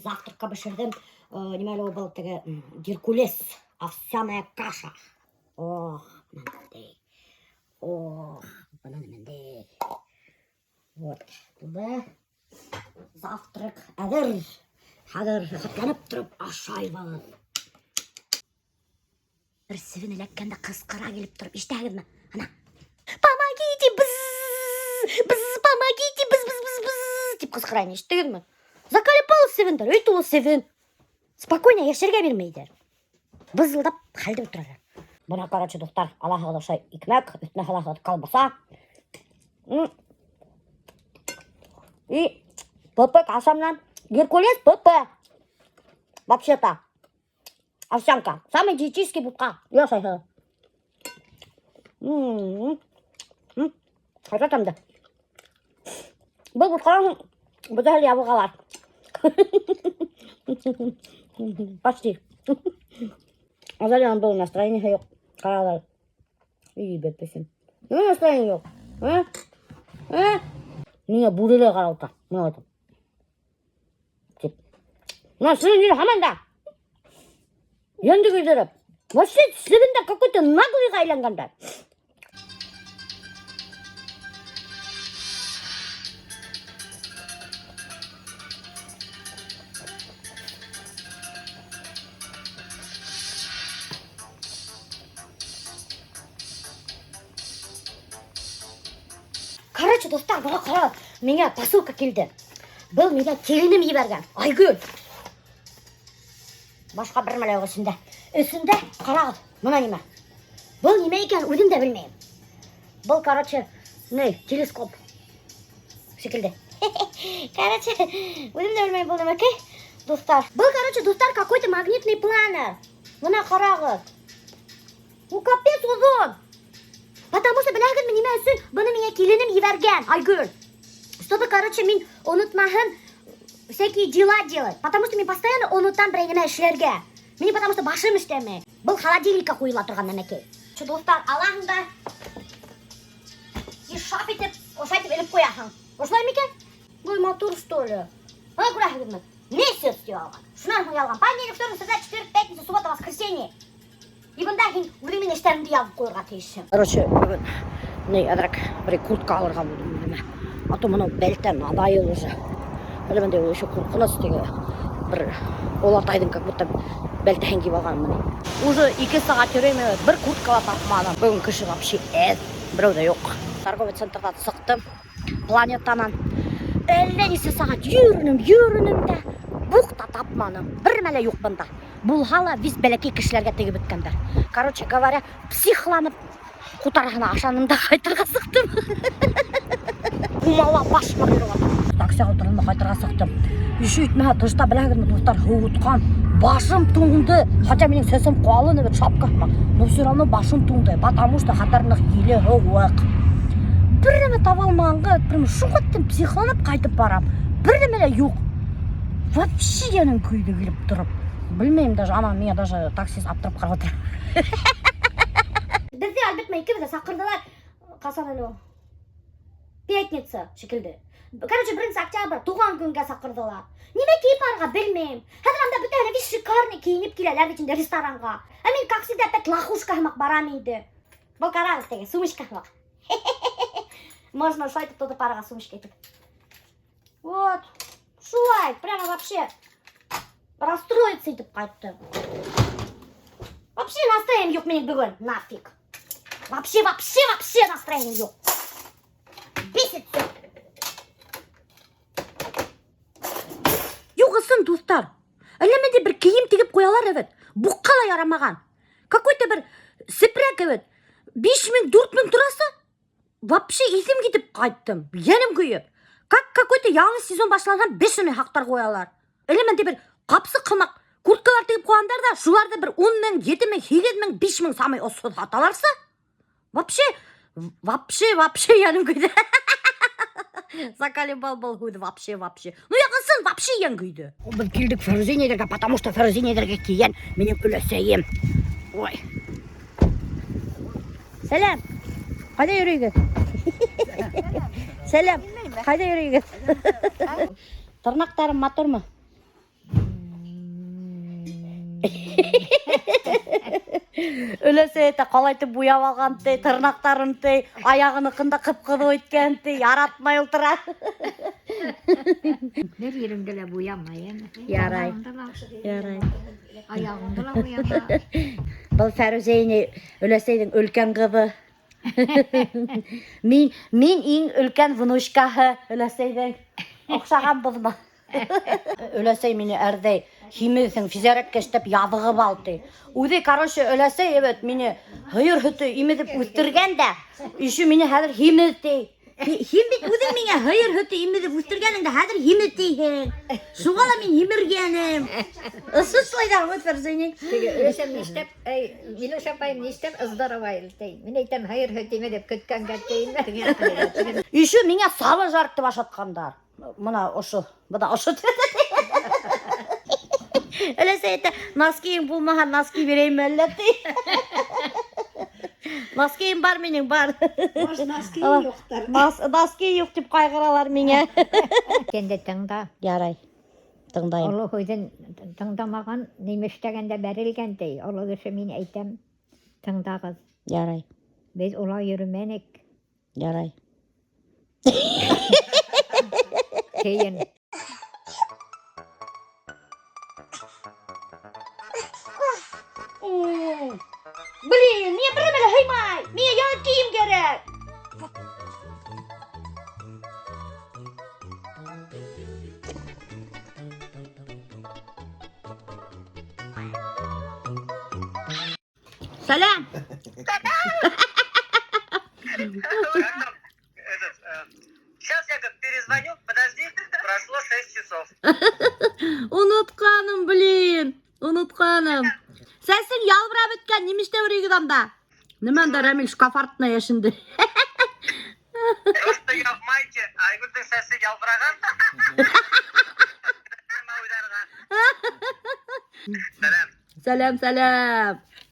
Завтракка пішірдім, немелі бұл тігі Геркулес, овсяная каша. Ох, мынандай. Ох, мынандай. Вот, бұлда завтрак әдір. Хадыр қатланып тұрып ашайбалы. Бір сівін ілеккенде қысқыра келіп тұрып, іштәгіз ма? Ана, помогите, бззз, помогите, бззз, деп қысқырайын, іштәгіз ма? Заколебал сівіндер, өйтулы сівін. Спокойно ешерге бермейдер. Бызылдап қалды отырар. Бұна, короче, достар, алақығы дұршай икмек, үтіне қалақығы қалбаса. И ПП кашамнан. Геркулес ПП. Вообще-то. Овсянка. Самый диетический бутка. Я шайхы. Қайта тамды. Бұл бұтканың бұдағыл ябы қалар. Почти. Азалиян бұл настроение жоқ. Қарағылар. И бетпесін. Не настроение жоқ? Міне буреле қараута. Мына отым. Мына сырын хаманда. Енді көйдіріп. Вообще сырында какой-то наглыйға айланғандар. Короче, достар, бұға қара, менге посылка келді. Бұл менге келінім еберген. Айгүл. Башқа бір мәлеу үсінде. Үсінде қарағыз, мұна неме. Бұл неме екен, өзім де білмеймін. Бұл, короче, телескоп. Секілді. Короче, өзім де білмеймін бұл неме ке, достар. Бұл, короче, достар, какой-то магнитный планер. Мұна қарағыз. Капец ұзын. Потому что біләгіз мен неме үшін бұны менге келінім еберген. Айгүл. Чтобы, короче, мен ұнытмағын всякие дела делать. Потому что мен постоянно ұнытам бір неме ішлерге. Мені потому что башым іштеме. Бұл холодильникқа қойыла тұрған немеке. Şu достар, алаңында и шап етіп, ошайтып еліп қоясың. Осылай мекен? Бұл мотор, что ли? Көрәхігіз мен. Месяц деп алған. Шынан қой алған. Понедельник, вторник, среда, четверг, пятница, суббота, воскресенье. И бұнда кейін өлемен іштерімді yazып қойырға тейші. Короче, бүгін әдірек бір куртка алырға болдым. А то мұны бәлттен адайы уже. Әлемінде өші құрқыныз деген бір олатайдың как будто бәлттен киіп алған міне. Уже 2 сағат жүремін, бір курткала тапмадым. Бүгін кіші вообще біреуде жоқ. Торговый центрда сықтым планетанан. 50 сағат жүрінім де бұқта тапмадым. Бір мәле жоқ бұнда. Бұл хала виз бәлекей кішілерге тегіп өткендер. Короче говоря, психланып құтарағына ашанымда қайтырға сықтым. Умала башыма қырып. Таксиға отырында қайтырға сықтым. Еще үйтмәға тышта біләгірмі достар ұғытқан. Башым туңды. Хотя менің сесім қолыны бір шапқақма. Но все равно башым туңды. Потому что қатарынық елі ұғық. Бір неме табалмағанға, шуғаттым психланып қайтып барам. Бір неме жоқ. Вообще енің көйді келіп тұрып. Білмеймін даже, ана мен даже таксист аптырып қарап отыр. Бізде әлбетме екеумізді сақырдылар. Қасан әлі ол? Пятница шекілді. Короче, 1 октябрь туған күнге сақырдылар. Неме кейіп арға білмеймін. Хәдірамда бүті әлі шикарный кейініп келелер вечінде ресторанға. Мен как всегда опять лохушка хмақ барам еді. Бұл қарағыз деген, сумышка хмақ. Можно шайтып тоды параға сумышка етіп. Вот. Шулай, прямо вообще расстроиться етіп қайтты. Вообще настроением жоқ менің бүгін, нафиг. Вообще настроением жоқ. Бесит все. Жоғысын, достар. Әлемеде бір киім тегіп қоялар, evet. Бұққала ярамаған. Какой-то бір сепрек, evet. 5000, 4000 тұрасы. Вообще есім кетіп қайттым. Енім күйіп. Какой-то яңы сезон башыланған 5000 хақтар қоялар. Әлемеде бір қапсы қылмақ курткалар тегіп қойғандар да, шуларды бір 10 000, 7 000, 8 000, 5 000 самай осы аталарса. Вообще енім күйді. Заколебал был хуйды, вообще. Ну яғысын, вообще ен күйді. Біз келдік фәрзинедерге, потому что фәрзинедерге кейін менің үлесейім. Ой. Сәлем. Қайда жүрейгіз? Сәлем. Қайда жүрейгіз? Тырнақтарым матыр ма? Өлесе әйті қалайтып буяп алған тей, тырнақтарын тей, аяғыны қында қып-қыды өткен тей, яратмай ұлтыра. Бір ерімділі буямай, Ярай. Аяғымдыла буяма. Бұл Фәрузейне өлесейдің үлкен қызы. Мен ең үлкен внучкаһы өлесейдің. Оқшаған бұзма. Өлесей мені әрдей химиздің физиоретке штеп ядығып алды. Узи, короче, өлесей, evet, мені ғайыр хүті имедіп өстірген де, үші мені хәдір химиздей. Химбит өзің мене ғайыр хүті имедіп өстіргеніңді хәдір химиздейхен. Шуғала мен химіргенім. Сұслайда, өт Фәрузейне. Өлесем нештеп, Милош апайым нештеп ыздырывайлы дей. Мен айтам, хайыр хөтеме деп күткен кәттейін. Үші мене салы жарықты башатқандар. Мына ошы, бұда ошы. Өлесе әйті, наскейін болмаған наски берейін мәлләтті. Наскейін бар менің, бар. Наскейін жоқтар. Наскейін жоқ деп қайғыралар мене. Кенде тыңда. Ярай, тыңдайым. Олы көйден тыңдамаған немештегенде бәрілген дей. Олы кіші мен айтам, тыңдағыз. Ярай, Біз ола йөріменік. ярай. Кейін. Блин, мне примерно хаймай. Мне yanıt giyim gerek. Selam. Сейчас я как перезвоню, подожди, прошло 6 часов. Unutkanım blin. Unutkanım. Sensin yalvıra bitken nimişte vuruyor gidamda. Nimen de Remil şkafardına yaşındı. Просто я в майке, Айгүлдің сәсі ялбыраған. Салам. Selam selam.